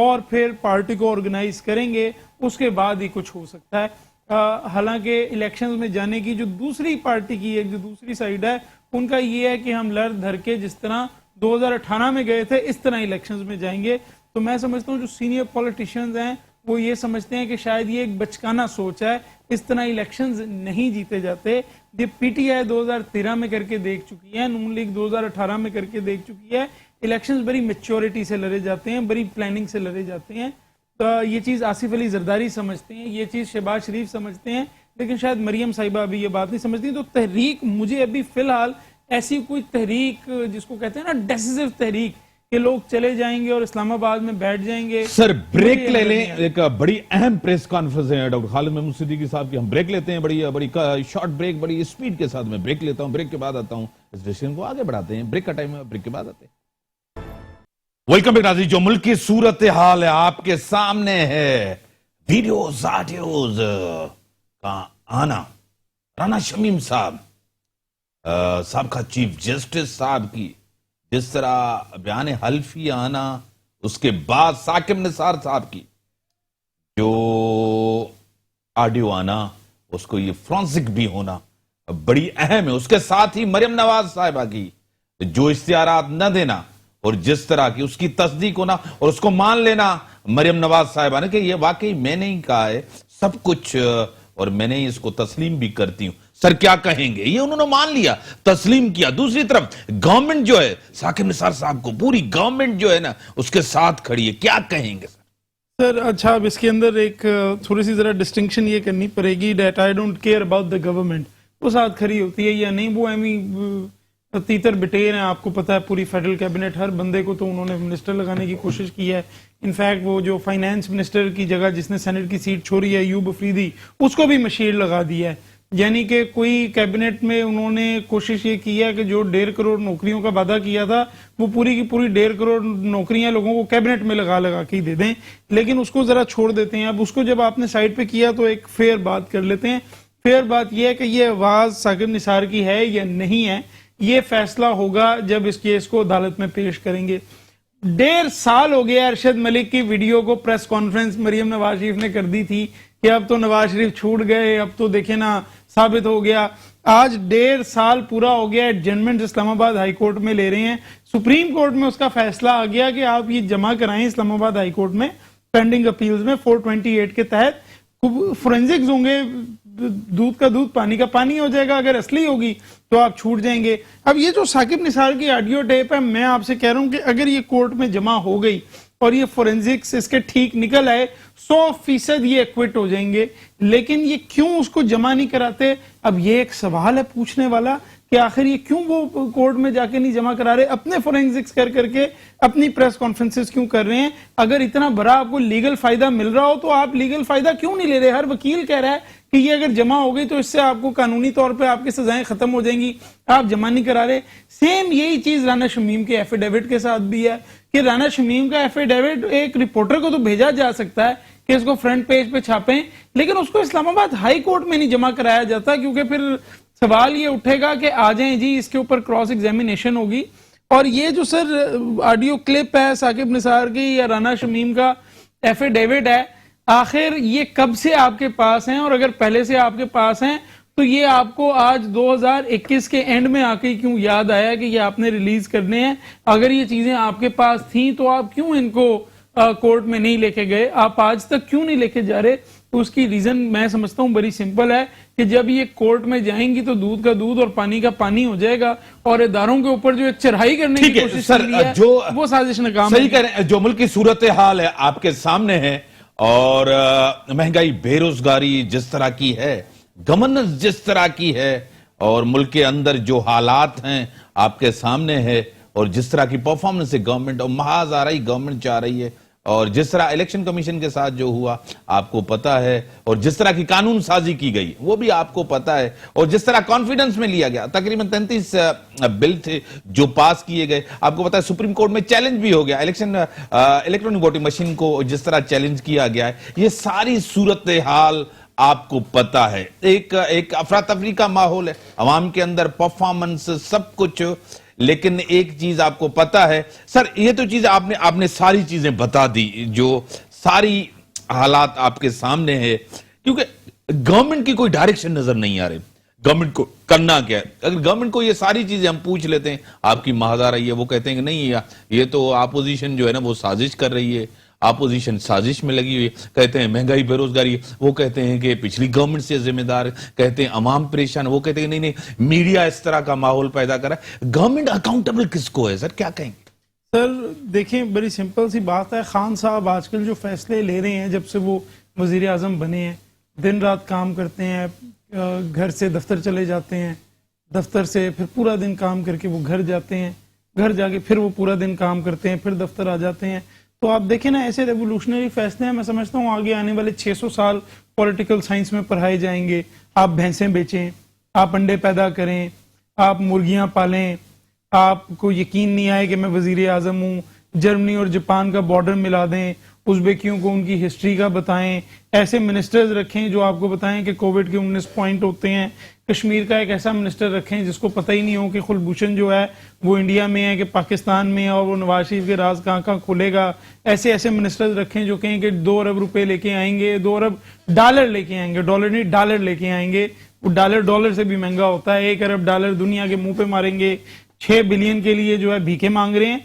اور پھر پارٹی کو آرگنائز کریں گے, اس کے بعد ہی کچھ ہو سکتا ہے. حالانکہ الیکشنز میں جانے کی جو دوسری پارٹی کی ایک جو دوسری سائیڈ ہے, ان کا یہ ہے کہ ہم لڑ دھر کے جس طرح 2018 میں گئے تھے اس طرح الیکشنز میں جائیں گے. تو میں سمجھتا ہوں جو سینئر پولیٹیشنز ہیں وہ یہ سمجھتے ہیں کہ شاید یہ ایک بچکانہ سوچ ہے, اس طرح الیکشنز نہیں جیتے جاتے. یہ پی ٹی آئی 2013 میں کر کے دیکھ چکی ہے, نون لیگ 2018 میں کر کے دیکھ چکی ہے. الیکشنز بڑی میچورٹی سے لڑے جاتے ہیں, بڑی پلاننگ سے لڑے جاتے ہیں. تو یہ چیز آصف علی زرداری سمجھتے ہیں, یہ چیز شہباز شریف سمجھتے ہیں, لیکن شاید مریم صاحبہ ابھی یہ بات نہیں سمجھتی. تو تحریک مجھے ابھی فی الحال ایسی کوئی تحریک جس کو کہتے ہیں نا ڈیسیسو تحریک کہ لوگ چلے جائیں گے اور اسلام آباد میں بیٹھ جائیں گے. سر بریک لے لیں, ایک بڑی اہم پریس کانفرنس ہے ڈاکٹر خالد محمود صدیقی صاحب کی, ہم بریک لیتے ہیں, بڑی شارٹ بریک, بڑی اسپیڈ کے ساتھ میں بریک لیتا ہوں. بریک کے بعد آتا ہوں, اس ڈسکشن کو آگے بڑھاتے ہیں. بریک کا ٹائم ہے, بریک کے بعد آتے ہیں. ویلکم بیک ناظرین, جو ملک کی صورتحال ہے آپ کے سامنے ہے. ویڈیوز آڈیوز کا آنا, رانا شمیم صاحب سابقہ چیف جسٹس صاحب کی جس طرح بیان حلفی آنا, اس کے بعد ثاقب نثار صاحب کی جو آڈیو آنا, اس کو یہ فرانسک بھی ہونا بڑی اہم ہے. اس کے ساتھ ہی مریم نواز صاحبہ کی جو اشتہارات نہ دینا اور جس طرح کی اس کی تصدیق ہونا اور اس کو مان لینا مریم نواز صاحبہ نے کہ یہ واقعی میں نے ہی کہا ہے سب کچھ اور میں نے اس کو تسلیم بھی کرتی ہوں. سر کیا کہیں گے, یہ انہوں نے مان لیا, تسلیم کیا. دوسری طرف گورنمنٹ جو ہے ثاقب نثار صاحب کو, پوری گورنمنٹ جو ہے نا اس کے ساتھ کھڑی ہے, کیا کہیں گے سر؟ اچھا, اب اس کے اندر ایک تھوڑی سی ذرا ڈسٹنکشن یہ کرنی پڑے گی that I don't care about the government, وہ ساتھ کھڑی ہوتی ہے یا نہیں, وہ تیتر بٹیر ہیں. آپ کو پتا ہے پوری فیڈرل کیبنٹ ہر بندے کو تو انہوں نے منسٹر لگانے کی کوشش کی ہے. انفیکٹ وہ جو فائنانس منسٹر کی جگہ جس نے سینٹ کی سیٹ چھوڑی ہے ایوب افریدی, اس کو بھی مشیر لگا دی ہے. یعنی کہ کوئی کیبنٹ میں انہوں نے کوشش یہ کی ہے کہ جو 1.5 کروڑ نوکریوں کا وعدہ کیا تھا وہ پوری کی پوری 1.5 کروڑ نوکریاں لوگوں کو کیبنٹ میں لگا کے دے دیں, لیکن اس کو ذرا چھوڑ دیتے ہیں. اب اس کو جب آپ نے سائڈ پہ کیا تو ایک فیئر بات کر لیتے ہیں. فیئر بات یہ ہے کہ یہ آواز ثاقب نثار کی ہے یا نہیں ہے, یہ فیصلہ ہوگا جب اس کیس کو عدالت میں پیش کریں گے. 1.5 سال ہو گیا ارشد ملک کی ویڈیو کو پریس کانفرنس مریم نواز شریف نے کر دی تھی کہ اب تو نواز شریف چھوٹ گئے, اب تو دیکھیں نا ثابت ہو گیا. آج 1.5 سال پورا ہو گیا, ایڈجنمنٹ اسلام آباد ہائی کورٹ میں لے رہے ہیں, سپریم کورٹ میں اس کا فیصلہ آ گیا کہ آپ یہ جمع کرائیں اسلام آباد ہائی کورٹ میں پینڈنگ اپیلز میں 428 کے تحت. فورینزکس ہوں گے, دودھ کا دودھ پانی کا پانی ہو جائے گا, اگر اصلی ہوگی تو آپ چھوٹ جائیں گے. اب یہ جو ثاقب نثار کی آڈیو ٹیپ ہے, میں آپ سے کہہ رہا ہوں کہ اگر یہ کورٹ میں جمع ہو گئی اور یہ فورینزکس اس کے ٹھیک نکل آئے 100% یہ ایکوٹ ہو جائیں گے. لیکن یہ کیوں اس کو جمع نہیں کراتے؟ اب یہ ایک سوال ہے پوچھنے والا کہ آخر یہ کیوں وہ کورٹ میں جا کے نہیں جمع کرا رہے, اپنے فورینزکس کر کے اپنی پریس کانفرنسز کیوں کر رہے ہیں؟ اگر اتنا بڑا آپ کو لیگل فائدہ مل رہا ہو تو آپ لیگل فائدہ کیوں نہیں لے رہے؟ ہر وکیل کہہ رہا ہے کہ یہ اگر جمع ہو گئی تو اس سے آپ کو قانونی طور پہ آپ کی سزائیں ختم ہو جائیں گی, آپ جمع نہیں کرا رہے. سیم یہی چیز رانا شمیم کے ایفیڈیوٹ کے ساتھ بھی ہے کہ رانا شمیم کا ایفیڈیوٹ ایک رپورٹر کو تو بھیجا جا سکتا ہے کہ اس کو فرنٹ پیج پہ چھاپیں, لیکن اس کو اسلام آباد ہائی کورٹ میں نہیں جمع کرایا جاتا, کیونکہ پھر سوال یہ اٹھے گا کہ آ جائیں جی اس کے اوپر کراس ایگزامینیشن ہوگی. اور یہ جو سر آڈیو کلپ ہے ثاقب نثار کی یا رانا شمیم کا ایفیڈیوٹ ہے, آخر یہ کب سے آپ کے پاس ہیں؟ اور اگر پہلے سے آپ کے پاس ہیں تو یہ آپ کو آج 2021 کے اینڈ میں آ کے کیوں یاد آیا کہ یہ آپ نے ریلیز کرنے ہیں؟ اگر یہ چیزیں آپ کے پاس تھیں تو آپ کیوں ان کو کورٹ میں نہیں لے کے گئے؟ آپ آج تک کیوں نہیں لے کے جا رہے؟ تو اس کی ریزن میں سمجھتا ہوں بڑی سمپل ہے کہ جب یہ کورٹ میں جائیں گی تو دودھ کا دودھ اور پانی کا پانی ہو جائے گا, اور اداروں کے اوپر جو ایک چڑھائی کرنے کی کوشش کر رہی ہے وہ سازش ناکام ہے. صحیح کہہ رہے ہیں, جو ملک کی صورتحال ہے آپ کے سامنے ہے, اور مہنگائی, بے روزگاری جس طرح کی ہے, گورننس جس طرح کی ہے, اور ملک کے اندر جو حالات ہیں آپ کے سامنے ہے, اور جس طرح کی پرفارمنس ہے گورنمنٹ, اور محاذ آ رہی گورنمنٹ چاہ رہی ہے, اور جس طرح الیکشن کمیشن کے ساتھ جو ہوا آپ کو پتا ہے, اور جس طرح کی قانون سازی کی گئی وہ بھی آپ کو پتا ہے, اور جس طرح کانفیڈنس میں لیا گیا, تقریباً 33 بل تھے جو پاس کیے گئے, آپ کو پتا ہے سپریم کورٹ میں چیلنج بھی ہو گیا, الیکٹرانک ووٹنگ مشین کو جس طرح چیلنج کیا گیا ہے. یہ ساری صورتحال آپ کو پتا ہے, ایک افراتفری کا ماحول ہے عوام کے اندر, پرفارمنس سب کچھ. لیکن ایک چیز آپ کو پتا ہے سر، یہ تو چیز آپ نے ساری چیزیں بتا دی، جو ساری حالات آپ کے سامنے ہے، کیونکہ گورنمنٹ کی کوئی ڈائریکشن نظر نہیں آ رہی، گورنمنٹ کو کرنا کیا ہے۔ اگر گورنمنٹ کو یہ ساری چیزیں ہم پوچھ لیتے ہیں، آپ کی محاذ آ رہی ہے، وہ کہتے ہیں کہ نہیں یہ تو اپوزیشن جو ہے نا وہ سازش کر رہی ہے، اپوزیشن سازش میں لگی ہوئی ہے، کہتے ہیں مہنگائی بے روزگاری، وہ کہتے ہیں کہ پچھلی گورنمنٹ سے ذمہ دار ہے، کہتے ہیں عوام پریشان، وہ کہتے ہیں کہ نہیں میڈیا اس طرح کا ماحول پیدا کر رہا ہے۔ گورنمنٹ اکاؤنٹیبل کس کو ہے سر، کیا کہیں گے؟ سر دیکھیں، بڑی سمپل سی بات ہے، خان صاحب آج کل جو فیصلے لے رہے ہیں، جب سے وہ وزیر اعظم بنے ہیں، دن رات کام کرتے ہیں، گھر سے دفتر چلے جاتے ہیں، دفتر سے پھر پورا دن کام کر کے وہ گھر جاتے ہیں، گھر جا کے پھر وہ پورا دن کام کرتے ہیں، پھر دفتر آ جاتے ہیں۔ تو آپ دیکھیں نا، ایسے ریولوشنری فیصلے ہیں، میں سمجھتا ہوں آگے آنے والے 600 سال پولیٹیکل سائنس میں پڑھائے جائیں گے۔ آپ بھینسیں بیچیں، آپ انڈے پیدا کریں، آپ مرغیاں پالیں، آپ کو یقین نہیں آئے کہ میں وزیر اعظم ہوں، جرمنی اور جاپان کا بارڈر ملا دیں، ازبیکیوں کو ان کی ہسٹری کا بتائیں، ایسے منسٹرز رکھیں جو آپ کو بتائیں کہ کووڈ کے 19 پوائنٹ ہوتے ہیں، کشمیر کا ایک ایسا منسٹر رکھیں جس کو پتہ ہی نہیں ہو کہ کلبھوشن جو ہے وہ انڈیا میں ہے کہ پاکستان میں ہے، اور وہ نواز شریف کے راز کہاں کہاں کھلے گا۔ ایسے منسٹرز رکھیں جو کہیں کہ 2 ارب روپے لے کے آئیں گے، 2 ارب ڈالر لے کے آئیں گے، ڈالر نہیں ڈالر لے کے آئیں گے، وہ ڈالر سے بھی مہنگا ہوتا ہے، 1 ارب ڈالر دنیا کے منہ پہ ماریں گے، 6 بلین کے لیے جو ہے بھیکے مانگ رہے ہیں،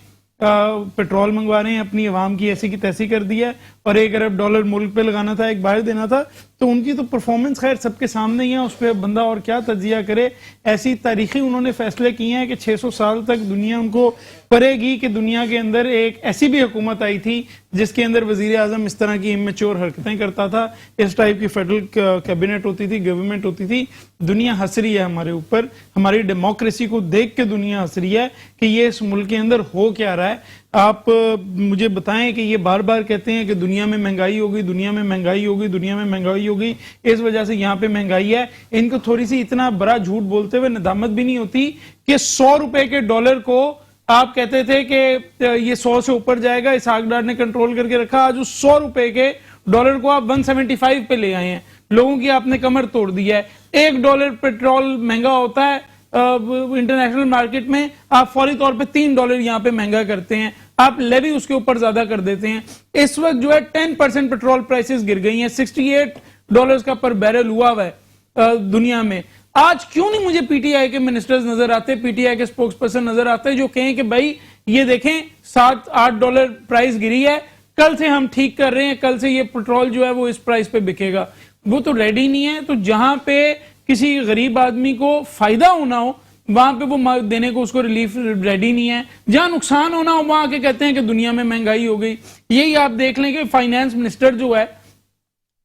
پیٹرول منگوا رہے ہیں، اپنی عوام کی ایسی کی تیسی کر دی ہے، اور 1 ارب ڈالر ملک پہ لگانا تھا، ایک باہر دینا تھا۔ تو ان کی تو پرفارمنس خیر سب کے سامنے ہی ہے، اس پہ بندہ اور کیا تجزیہ کرے۔ ایسی تاریخی انہوں نے فیصلے کیے ہیں کہ 600 سال تک دنیا ان کو پڑے گی کہ دنیا کے اندر ایک ایسی بھی حکومت آئی تھی جس کے اندر وزیر اعظم اس طرح کی امیچور حرکتیں کرتا تھا، اس ٹائپ کی فیڈرل کیبنٹ ہوتی تھی، گورنمنٹ ہوتی تھی۔ دنیا ہنس رہی ہے ہمارے اوپر، ہماری ڈیموکریسی کو دیکھ کے دنیا ہنس رہی ہے کہ یہ اس ملک کے اندر ہو کیا رہا ہے۔ آپ مجھے بتائیں کہ یہ بار بار کہتے ہیں کہ دنیا میں مہنگائی ہوگی، دنیا میں مہنگائی ہوگی، دنیا میں مہنگائی ہوگی، اس وجہ سے یہاں پہ مہنگائی ہے۔ ان کو تھوڑی سی اتنا بڑا جھوٹ بولتے ہوئے ندامت بھی نہیں ہوتی کہ 100 روپے کے ڈالر کو آپ کہتے تھے کہ یہ 100 سے اوپر جائے گا، اسحاق ڈار نے کنٹرول کر کے رکھا، آج اس 100 روپے کے ڈالر کو آپ 175 پہ لے آئے ہیں، لوگوں کی آپ نے کمر توڑ دی ہے۔ $1 پیٹرول مہنگا ہوتا ہے انٹرنیشنل مارکیٹ میں، آپ فوری طور پہ $3 یہاں پہ مہنگا کرتے ہیں، آپ لیوی اس کے اوپر زیادہ کر دیتے ہیں۔ اس وقت جو ہے 10% پیٹرول پرائسز گر گئی ہیں، $68 کا پر بیرل ہوا ہے دنیا میں۔ آج کیوں نہیں مجھے پی ٹی آئی کے منسٹرز نظر آتے، پی ٹی آئی کے سپوکس پرسن نظر آتے جو کہیں کہ بھائی یہ دیکھیں $7-8 پرائس گری ہے، کل سے ہم ٹھیک کر رہے ہیں، کل سے یہ پیٹرول جو ہے وہ اس پرائس پہ بکے گا۔ وہ تو ریڈی نہیں ہے۔ تو جہاں پہ کسی غریب آدمی کو فائدہ ہونا ہو وہاں پہ وہ دینے کو اس کو ریلیف ریڈی نہیں ہے، جہاں نقصان ہونا ہو وہاں کے کہتے ہیں کہ دنیا میں مہنگائی ہو گئی۔ یہی آپ دیکھ لیں کہ فائنانس منسٹر جو ہے،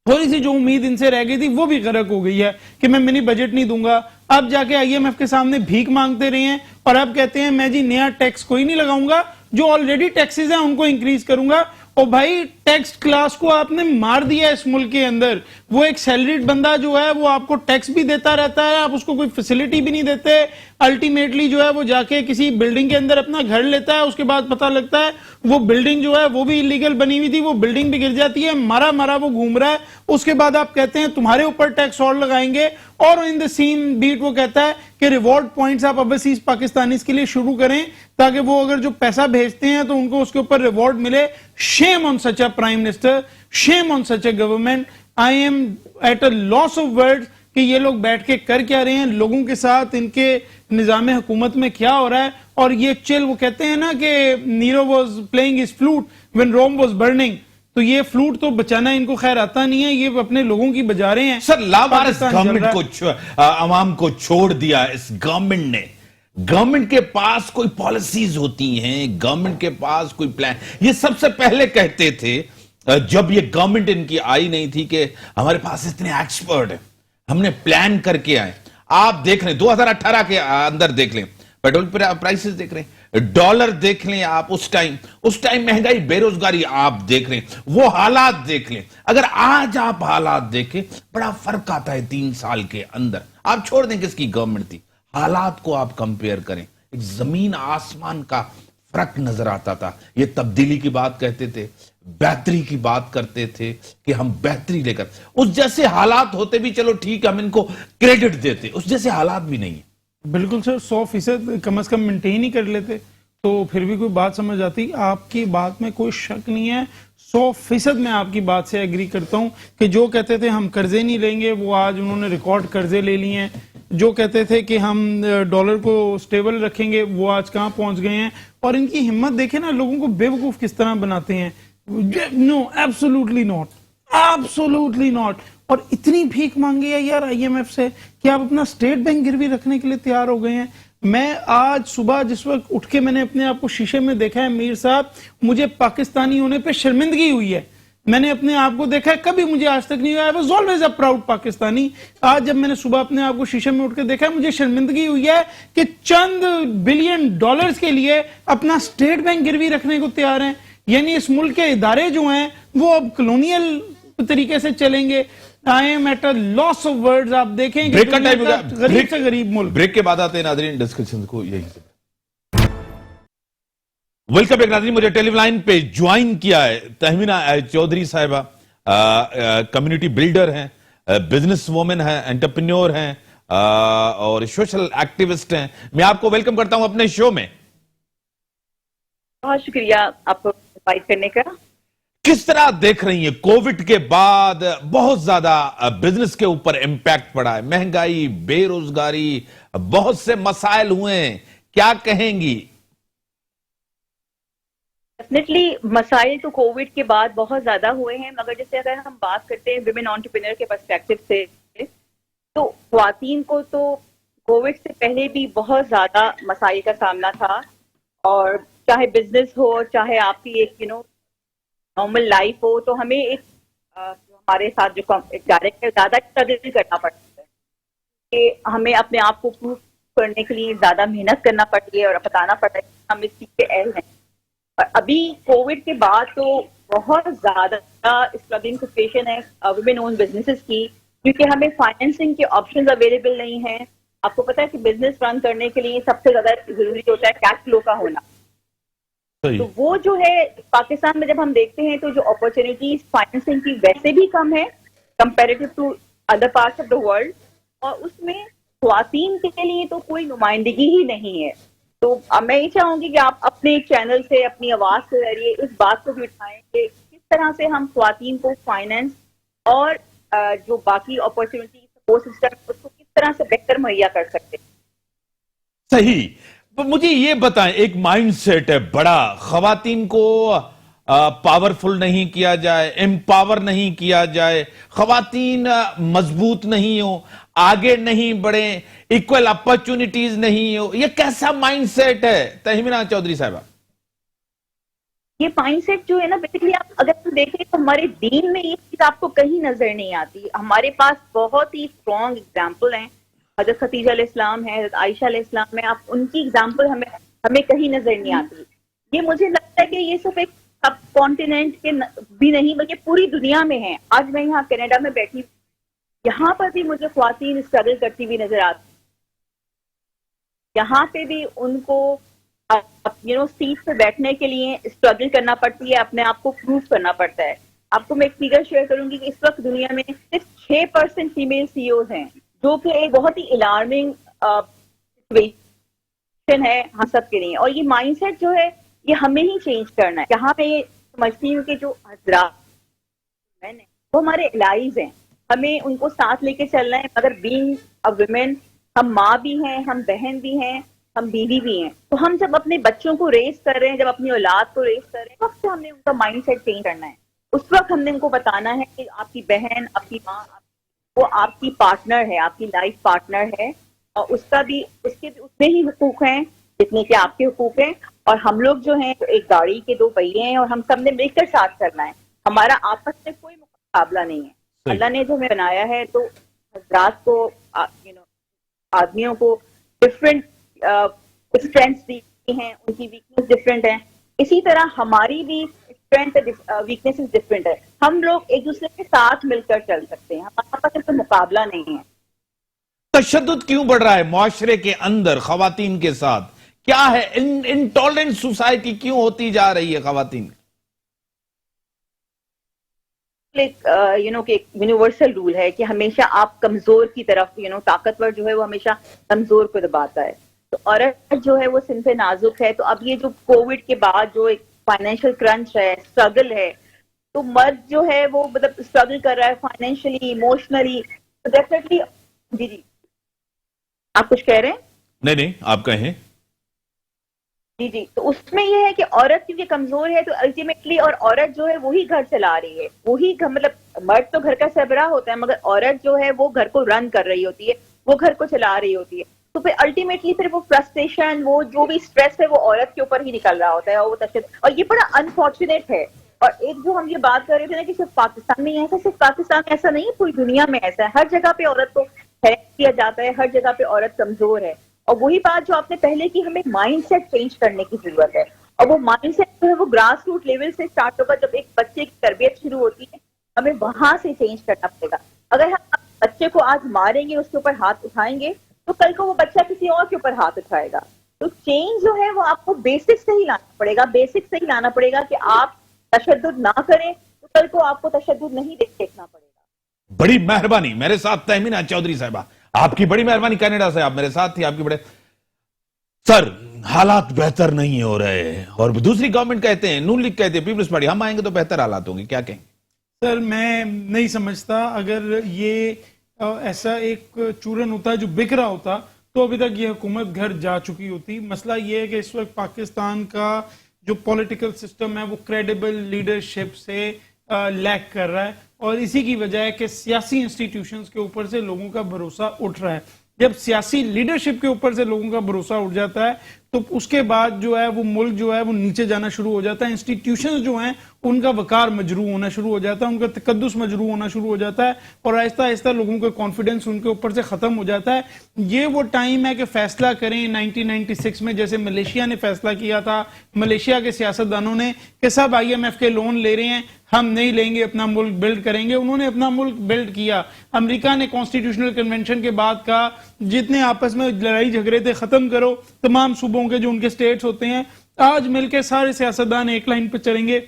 تھوڑی سی جو امید ان سے رہ گئی تھی وہ بھی غرق ہو گئی ہے کہ میں منی بجٹ نہیں دوں گا۔ اب جا کے IMF کے سامنے بھیک مانگتے رہے ہیں، اور اب کہتے ہیں میں جی نیا ٹیکس کوئی نہیں لگاؤں گا، جو آلریڈی ٹیکسز ہیں ان کو انکریز کروں گا۔ اور بھائی ٹیکس کلاس کو آپ نے مار دیا اس ملک کے اندر۔ وہ ایک سیلریڈ بندہ جو ہے وہ آپ کو ٹیکس بھی دیتا رہتا ہے، آپ اس کو کوئی فیسلٹی بھی نہیں دیتے، الٹیمیٹلی جو ہے وہ جا کے کسی بلڈنگ کے اندر اپنا گھر لیتا ہے، اس کے بعد پتہ لگتا ہے وہ بلڈنگ جو ہے وہ بھی انلیگل بنی ہوئی تھی، وہ بلڈنگ بھی گر جاتی ہے، مرا وہ گھوم رہا ہے۔ اس کے بعد آپ کہتے ہیں تمہارے اوپر ٹیکس اور لگائیں گے، اور ان دا سیم بیٹ وہ کہتا ہے کہ ریوارڈ پوائنٹس آپ اوورسیز پاکستانیز کے لیے شروع کریں تاکہ وہ اگر جو پیسہ بھیجتے ہیں تو ان کو اس کے اوپر ریوارڈ ملے۔ Shame on such a prime minister, shame on such a government. I am at a loss of words کہ یہ لوگ بیٹھ کے کر کیا رہے ہیں، لوگوں کے ساتھ ان کے نظام حکومت میں کیا ہو رہا ہے۔ اور یہ چل، وہ کہتے ہیں نا کہ Nero was playing his flute when Rome was burning, تو یہ فلوٹ تو بچانا ان کو خیر آتا نہیں ہے، یہ اپنے لوگوں کی بجا رہے ہیں۔ سر لاوارث گورنمنٹ کو عوام کو چھوڑ دیا اس گورنمنٹ نے۔ گورنمنٹ کے پاس کوئی پالیسیز ہوتی ہیں، گورنمنٹ کے پاس کوئی پلان، یہ سب سے پہلے کہتے تھے جب یہ گورنمنٹ ان کی آئی نہیں تھی کہ ہمارے پاس اتنے ایکسپرٹ ہیں، ہم نے پلان کر کے آئے۔ آپ دیکھ لیں 2018 کے اندر دیکھ لیں، پیٹرول پرائسز دیکھ رہے ہیں، ڈالر دیکھ لیں آپ، اس ٹائم مہنگائی، بے روزگاری آپ دیکھ لیں، وہ حالات دیکھ لیں۔ اگر آج آپ حالات دیکھیں بڑا فرق آتا ہے 3 سال کے اندر۔ آپ چھوڑ دیں کس کی گورنمنٹ تھی، حالات کو آپ کمپیئر کریں، ایک زمین آسمان کا فرق نظر آتا تھا۔ یہ تبدیلی کی بات کہتے تھے، بہتری کی بات کرتے تھے کہ ہم بہتری لے کر، اس جیسے حالات ہوتے بھی چلو ٹھیک ہم ان کو کریڈٹ دیتے، اس جیسے حالات بھی نہیں ہیں۔ بالکل سر 100% کم از کم مینٹین ہی کر لیتے تو پھر بھی کوئی بات سمجھ آتی. آپ کی بات میں کوئی شک نہیں ہے, 100% میں آپ کی بات سے ایگری کرتا ہوں کہ جو کہتے تھے ہم قرضے نہیں لیں گے وہ آج انہوں نے ریکارڈ قرضے لے لیے ہیں. جو کہتے تھے کہ ہم ڈالر کو سٹیبل رکھیں گے وہ آج کہاں پہنچ گئے ہیں. اور ان کی ہمت دیکھیں نا, لوگوں کو بے وقوف کس طرح بناتے ہیں. نو ایبسولوٹلی ناٹ, ایبسولوٹلی ناٹ. اور اتنی بھیک مانگی ہے یار آئی ایم ایف سے کہ آپ اپنا اسٹیٹ بینک گروی رکھنے کے لیے تیار ہو گئے ہیں. میں آج صبح جس وقت اٹھ کے میں نے اپنے آپ کو شیشے میں دیکھا ہے میر صاحب, مجھے پاکستانی ہونے پہ شرمندگی ہوئی ہے. میں نے اپنے آپ کو دیکھا ہے, کبھی مجھے آج تک نہیں ہوا. I was always a proud Pakistani. آج جب میں نے صبح اپنے آپ کو شیشے میں اٹھ کے دیکھا ہے, مجھے شرمندگی ہوئی ہے کہ چند بلین ڈالرز کے لیے اپنا اسٹیٹ بینک گروی رکھنے کو تیار ہیں. یعنی اس ملک کے ادارے جو ہیں وہ اب کلونیل طریقے سے چلیں گے. I am at a loss of words. آپ دیکھیں کہ بریک کا ٹائم دنیا کا غریب سے غریب ملک. بریک کے بعد آتے ہیں ناظرین ڈسکشن کو. یہی سے ویلکم بیک ناظرین. مجھے ٹیلی لائن پہ جوائن کیا ہے تہمینہ چودھری صاحبہ, کمیونٹی بلڈر ہیں, بزنس وومن ہیں, انٹرپرینیور ہیں اور سوشل ایکٹیوسٹ ہیں. میں آپ کو ویلکم کرتا ہوں اپنے شو میں. بہت شکریہ آپ کو انوائٹ کرنے کا. کس طرح دیکھ رہی ہیں کووڈ کے بعد بہت زیادہ بزنس کے اوپر امپیکٹ پڑا ہے, مہنگائی, بے روزگاری, بہت سے مسائل ہوئے ہیں, کیا کہیں گی؟ ڈیفینیٹلی مسائل تو کووڈ کے بعد بہت زیادہ ہوئے ہیں, مگر جیسے اگر ہم بات کرتے ہیں ویمن انٹرپرینور کے پرسپیکٹو سے تو خواتین کو تو کووڈ سے پہلے بھی بہت زیادہ مسائل کا سامنا تھا. اور چاہے بزنس ہو, چاہے آپ کی ایک نارمل لائف ہو, تو ہمیں ایک ہمارے ساتھ جو ڈائریکٹ زیادہ اسٹرگل کرنا پڑتا ہے کہ ہمیں اپنے آپ کو پروف کرنے کے لیے زیادہ محنت کرنا پڑتی ہے اور بتانا پڑتا ہے کہ ہم اس چیز کے اہل ہیں. اور ابھی کووڈ کے بعد تو بہت زیادہ اسٹرگلنگ سچویشن ہے ویمن اون بزنسز کی, کیونکہ ہمیں فائنینسنگ کے آپشنز اویلیبل نہیں ہیں. آپ کو پتا ہے کہ بزنس رن کرنے کے لیے سب سے زیادہ ضروری ہوتا ہے کیش فلو کا ہونا. تو وہ جو ہے پاکستان میں جب ہم دیکھتے ہیں تو جو اپرچونیٹیز فائنینسنگ کی ویسے بھی کم ہے comparative to other parts of the world, اور اس میں خواتین کے لیے تو کوئی نمائندگی ہی نہیں ہے. تو میں یہ چاہوں گی کہ آپ اپنے چینل سے, اپنی آواز کے ذریعے اس بات کو بھی اٹھائیں کہ کس طرح سے ہم خواتین کو فائنینس اور جو باقی اپرچونیٹی سپورٹ سسٹم اس کو کس طرح سے بہتر مہیا کر سکتے ہیں. صحیح. مجھے یہ بتائیں, ایک مائنڈ سیٹ ہے بڑا, خواتین کو پاورفل نہیں کیا جائے, امپاور نہیں کیا جائے, خواتین مضبوط نہیں ہو, آگے نہیں بڑھیں, ایکول اپرچونٹیز نہیں ہو, یہ کیسا مائنڈ سیٹ ہے تہمینہ چودھری صاحبہ؟ یہ مائنڈ سیٹ جو ہے نا بیسیکلی آپ اگر دیکھیں تو ہمارے دین میں یہ چیز آپ کو کہیں نظر نہیں آتی. ہمارے پاس بہت ہی اسٹرانگ اگزامپل ہیں, حضرت خدیجہ علیہ السلام ہے, حضرت عائشہ علیہ السلام ہے. آپ ان کی اگزامپل ہمیں کہیں نظر نہیں آتی. یہ مجھے لگتا ہے کہ یہ صرف ایک سب کانٹیننٹ کے بھی نہیں بلکہ پوری دنیا میں ہے. آج میں یہاں کینیڈا میں بیٹھی, یہاں پر بھی مجھے خواتین اسٹرگل کرتی ہوئی نظر آتی. یہاں پہ بھی ان کو سیٹ پہ بیٹھنے کے لیے اسٹرگل کرنا پڑتی ہے, اپنے آپ کو پروف کرنا پڑتا ہے. آپ کو میں ایک فگر شیئر کروں گی کہ اس وقت دنیا میں صرف 6% فیمیل سی اوز ہیں, جو کہ ایک بہت ہی الارمنگ سچویشن ہے ہم سب کے لیے. اور یہ مائنڈ سیٹ جو ہے یہ ہمیں ہی چینج کرنا ہے. یہاں پہ یہ سمجھتی ہوں کہ جو حضرات وہ ہمارے الائز ہیں, ہمیں ان کو ساتھ لے کے چلنا ہے. مگر بینگ اے ویمن, ہم ماں بھی ہیں, ہم بہن بھی ہیں, ہم بیوی بھی ہیں. تو ہم جب اپنے بچوں کو ریز کر رہے ہیں, جب اپنی اولاد کو ریز کر رہے ہیں, اس وقت سے ہم نے ان کا مائنڈ سیٹ چینج کرنا ہے. اس وقت ہم نے ان کو بتانا ہے کہ آپ کی بہن, آپ کی ماں, وہ آپ کی پارٹنر ہے, آپ کی لائف پارٹنر ہے, اور اس کے بھی اتنے ہی حقوق ہیں جتنے کہ آپ کے حقوق ہیں. اور ہم لوگ جو ہیں ایک گاڑی کے 2 پہیے ہیں, اور ہم سب نے مل کر ساتھ کرنا ہے. ہمارا آپس میں کوئی مقابلہ نہیں ہے. اللہ نے جو ہمیں بنایا ہے تو حضرات کو آدمیوں کو ڈفرینٹ اسٹرینتھس دی ہیں, ان کی ویکنیس ڈفرینٹ ہیں. اسی طرح ہماری بھی اسٹرینتھ ویکنیسز ڈفرینٹ ہے. ہم لوگ ایک دوسرے کے ساتھ مل کر چل سکتے ہیں, ہمارے پاس کوئی مقابلہ نہیں ہے. تشدد کیوں بڑھ رہا ہے معاشرے کے اندر خواتین کے ساتھ؟ کیا ہے انٹالرنٹ سوسائٹی کیوں ہوتی جا رہی ہے خواتین؟ ایک کہ یونیورسل رول ہے کہ ہمیشہ آپ کمزور کی طرف طاقتور جو ہے وہ ہمیشہ کمزور کو دباتا ہے. تو عورت جو ہے وہ صنف نازک ہے. تو اب یہ جو کووڈ کے بعد جو ایک فائنینشیل کرنچ ہے, اسٹرگل ہے, تو مرد جو ہے وہ مطلب اسٹرگل کر رہا ہے فائنینشلی, ایموشنلی. تو ڈیفینیٹلی جی آپ کچھ کہہ رہے ہیں؟ نہیں آپ کہیں. جی تو اس میں یہ ہے کہ عورت کیونکہ کمزور ہے تو الٹیمیٹلی, اور عورت جو ہے وہی گھر چلا رہی ہے, وہی مطلب مرد تو گھر کا سربراہ ہوتا ہے مگر عورت جو ہے وہ گھر کو رن کر رہی ہوتی ہے, وہ گھر کو چلا رہی ہوتی ہے. تو پھر الٹیمیٹلی پھر وہ فرسٹریشن, وہ جو بھی اسٹریس ہے وہ عورت کے اوپر ہی نکل رہا ہوتا ہے. اور وہ تشدد, اور یہ بڑا انفارچونیٹ ہے. اور ایک جو ہم یہ بات کر رہے تھے نا کہ صرف پاکستان میں ایسا, صرف پاکستان میں ایسا نہیں ہے, پوری دنیا میں ایسا ہے. ہر جگہ پہ عورت کو ہیرس کیا جاتا ہے, ہر جگہ پہ عورت کمزور ہے. اور وہی بات جو آپ نے پہلے کی, ہمیں مائنڈ سیٹ چینج کرنے کی ضرورت ہے. اور وہ مائنڈ سیٹ جو ہے وہ گراس روٹ لیول سے اسٹارٹ ہوگا. جب ایک بچے کی تربیت شروع ہوتی ہے ہمیں وہاں سے چینج کرنا پڑے گا. اگر ہم بچے کو آج ماریں گے, اس کے اوپر ہاتھ اٹھائیں گے, تو کل کو وہ بچہ کسی اور کے اوپر ہاتھ اٹھائے گا. تو چینج جو ہے وہ آپ کو بیسک سے ہی لانا پڑے گا, بیسک سے ہی لانا پڑے گا کہ آپ تشدد نہ کریں, تو کل کو آپ کو تشدد نہیں دیکھنا پڑے گا. بڑی مہربانی. میرے ساتھ تہمینہ چودھری صاحبہ, آپ کی بڑی مہربانی. کینیڈا سے آپ میرے ساتھ تھی, آپ کی بڑے سر حالات بہتر نہیں ہو رہے, اور دوسری گورنمنٹ کہتے ہیں, نون لیگ کہتے ہیں, پیپلز پارٹی, ہم آئیں گے تو بہتر حالات ہوں گے, کیا کہیں؟ سر میں نہیں سمجھتا. اگر یہ ایسا ایک چورن ہوتا جو بک رہا ہوتا تو ابھی تک یہ حکومت گھر جا چکی ہوتی. مسئلہ یہ ہے کہ اس وقت پاکستان کا جو پولیٹیکل سسٹم ہے وہ کریڈیبل لیڈرشپ سے لیک کر رہا ہے, اور اسی کی وجہ ہے کہ سیاسی انسٹیٹیوشنز کے اوپر سے لوگوں کا بھروسہ اٹھ رہا ہے. جب سیاسی لیڈرشپ کے اوپر سے لوگوں کا بھروسہ اٹھ جاتا ہے تو اس کے بعد جو ہے وہ ملک جو ہے وہ نیچے جانا شروع ہو جاتا ہے. انسٹیٹیوشنز جو ہیں ان کا وقار مجروح ہونا شروع ہو جاتا ہے, ان کا تقدس مجروح ہونا شروع ہو جاتا ہے, اور آہستہ آہستہ لوگوں کا کانفیڈنس ان کے اوپر سے ختم ہو جاتا ہے. یہ وہ ٹائم ہے کہ فیصلہ کریں 1996 میں, جیسے ملیشیا نے فیصلہ کیا تھا, ملیشیا کے سیاستدانوں نے, کہ سب IMF کے لون لے رہے ہیں, ہم نہیں لیں گے, اپنا ملک بلڈ کریں گے. انہوں نے اپنا ملک بلڈ کیا. امریکہ نے کانسٹیٹیوشنل کنونشن کے بعد کہا جتنے آپس میں لڑائی جھگڑے تھے ختم کرو, تمام صوبوں کے جو ان کے سٹیٹس ہوتے ہیں آج مل کے سارے سیاستدان ایک لائن پہ چلیں گے.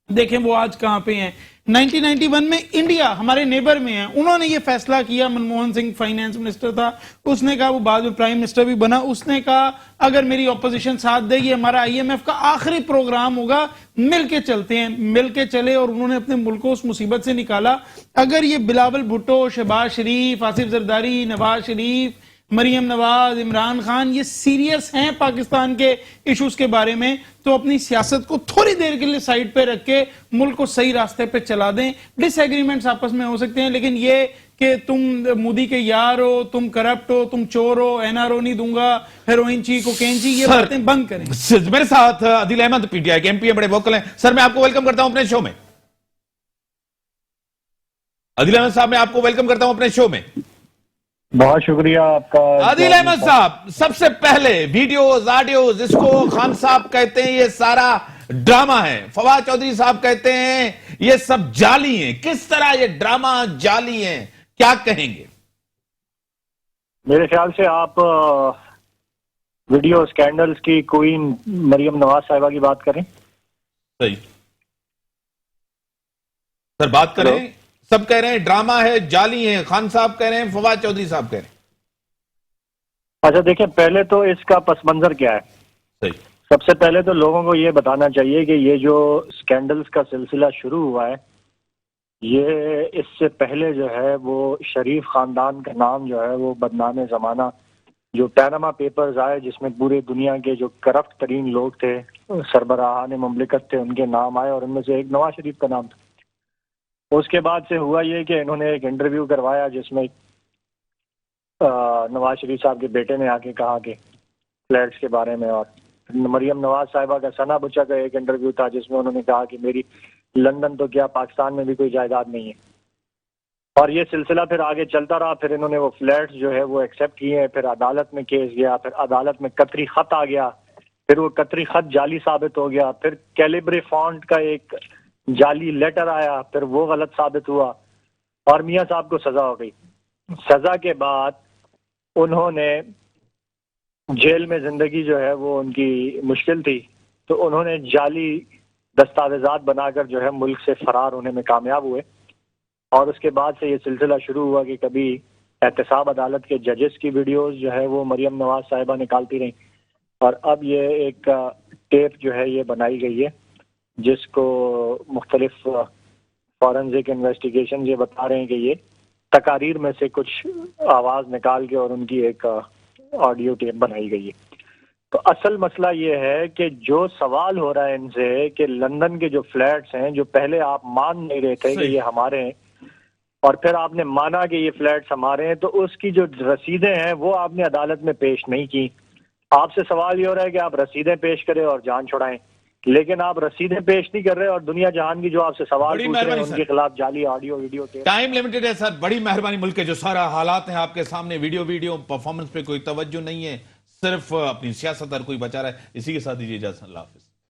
دیکھیں وہ آج کہاں پہ ہیں. 1991 میں انڈیا ہمارے نیبر میں ہیں, انہوں نے یہ فیصلہ کیا. منموہن سنگھ فائنانس منسٹر تھا, اس نے کہا, وہ بعد میں پرائم منسٹر بھی بنا, اس نے کہا اگر میری اپوزیشن ساتھ دے گی ہمارا IMF کا آخری پروگرام ہوگا, مل کے چلتے ہیں. مل کے چلے اور انہوں نے اپنے ملک کو اس مصیبت سے نکالا. اگر یہ بلاول بھٹو, شہباز شریف, آصف زرداری, نواز شریف, مریم نواز, عمران خان یہ سیریس ہیں پاکستان کے ایشوز کے بارے میں, تو اپنی سیاست کو تھوڑی دیر کے لیے سائیڈ پہ رکھ کے ملک کو صحیح راستے پہ چلا دیں. ڈس ایگریمنٹس آپس میں ہو سکتے ہیں, لیکن یہ کہ تم مودی کے یار ہو, تم کرپٹ ہو, تم چور ہو, NRO نہیں دوں گا, ہیروئن چی, کوکین چی, یہ باتیں بند کریں. میرے ساتھ عادل احمد PTI کے MP ہیں, بڑے ووکل ہیں. سر میں آپ کو ویلکم کرتا ہوں اپنے شو میں. عادل احمد صاحب میں آپ کو ویلکم کرتا ہوں اپنے شو میں. بہت شکریہ آپ کا. عادل احمد صاحب, سب سے پہلے ویڈیوز, آڈیوز, اس کو خان صاحب کہتے ہیں یہ سارا ڈرامہ ہے, فواد چودھری صاحب کہتے ہیں یہ سب جعلی ہیں. کس طرح یہ ڈرامہ جعلی ہیں, کیا کہیں گے؟ میرے خیال سے آپ ویڈیو سکینڈلز کی کوئین مریم نواز صاحبہ کی بات کریں. صحیح سر, بات کریں. سب کہہ رہے ہیں ڈرامہ ہے, جعلی ہیں. خان صاحب کہہ رہے ہیں, فواد چودھری صاحب کہہ رہے ہیں. اچھا دیکھیں, پہلے تو اس کا پس منظر کیا ہے. صحیح. سب سے پہلے تو لوگوں کو یہ بتانا چاہیے کہ یہ جو سکینڈلز کا سلسلہ شروع ہوا ہے, یہ اس سے پہلے جو ہے وہ شریف خاندان کا نام جو ہے وہ بدنام زمانہ, جو پیناما پیپرز آئے جس میں پورے دنیا کے جو کرپٹ ترین لوگ تھے, سربراہان مملکت تھے, ان کے نام آئے, اور ان میں سے ایک نواز شریف کا نام تھا. اس کے بعد سے ہوا یہ کہ انہوں نے ایک انٹرویو کروایا جس میں نواز شریف صاحب کے بیٹے نے آ کے کہا کہ فلیٹس کے بارے میں, اور مریم نواز صاحبہ کا ثنا بچا کا ایک انٹرویو تھا جس میں انہوں نے کہا کہ میری لندن تو کیا پاکستان میں بھی کوئی جائیداد نہیں ہے. اور یہ سلسلہ پھر آگے چلتا رہا. پھر انہوں نے وہ فلیٹس جو ہے وہ ایکسیپٹ کیے ہیں, پھر عدالت میں کیس گیا, پھر عدالت میں قطری خط آ گیا, پھر وہ قطری خط جعلی ثابت ہو گیا, پھر کیلیبری فونٹ کا ایک جعلی لیٹر آیا, پھر وہ غلط ثابت ہوا, اور میاں صاحب کو سزا ہو گئی. سزا کے بعد انہوں نے جیل میں زندگی جو ہے وہ ان کی مشکل تھی, تو انہوں نے جعلی دستاویزات بنا کر جو ہے ملک سے فرار ہونے میں کامیاب ہوئے، اور اس کے بعد سے یہ سلسلہ شروع ہوا کہ کبھی احتساب عدالت کے ججز کی ویڈیوز جو ہے وہ مریم نواز صاحبہ نکالتی رہیں، اور اب یہ ایک ٹیپ جو ہے یہ بنائی گئی ہے جس کو مختلف فورنزک انویسٹیگیشن یہ بتا رہے ہیں کہ یہ تقاریر میں سے کچھ آواز نکال کے اور ان کی ایک آڈیو ٹیپ بنائی گئی ہے۔ تو اصل مسئلہ یہ ہے کہ جو سوال ہو رہا ہے ان سے کہ لندن کے جو فلیٹس ہیں جو پہلے آپ مان نہیں رہے تھے کہ یہ ہمارے ہیں، اور پھر آپ نے مانا کہ یہ فلیٹس ہمارے ہیں، تو اس کی جو رسیدیں ہیں وہ آپ نے عدالت میں پیش نہیں کی۔ آپ سے سوال یہ ہو رہا ہے کہ آپ رسیدیں پیش کریں اور جان چھڑائیں، لیکن آپ رسیدیں پیش نہیں کر رہے اور دنیا جہان کی جو آپ سے سوال بڑی پوچھ رہے ہیں مہربانی ان کے خلاف جعلی آڈیو ویڈیو ٹائم لمیٹڈ ہے سر، بڑی مہربانی، ملک کے جو سارا حالات ہیں آپ کے سامنے، ویڈیو پرفارمنس پہ کوئی توجہ نہیں ہے، صرف اپنی سیاست ہر کوئی بچا رہا ہے۔ اسی کے ساتھ دیجیے اجازت، اللہ حافظ۔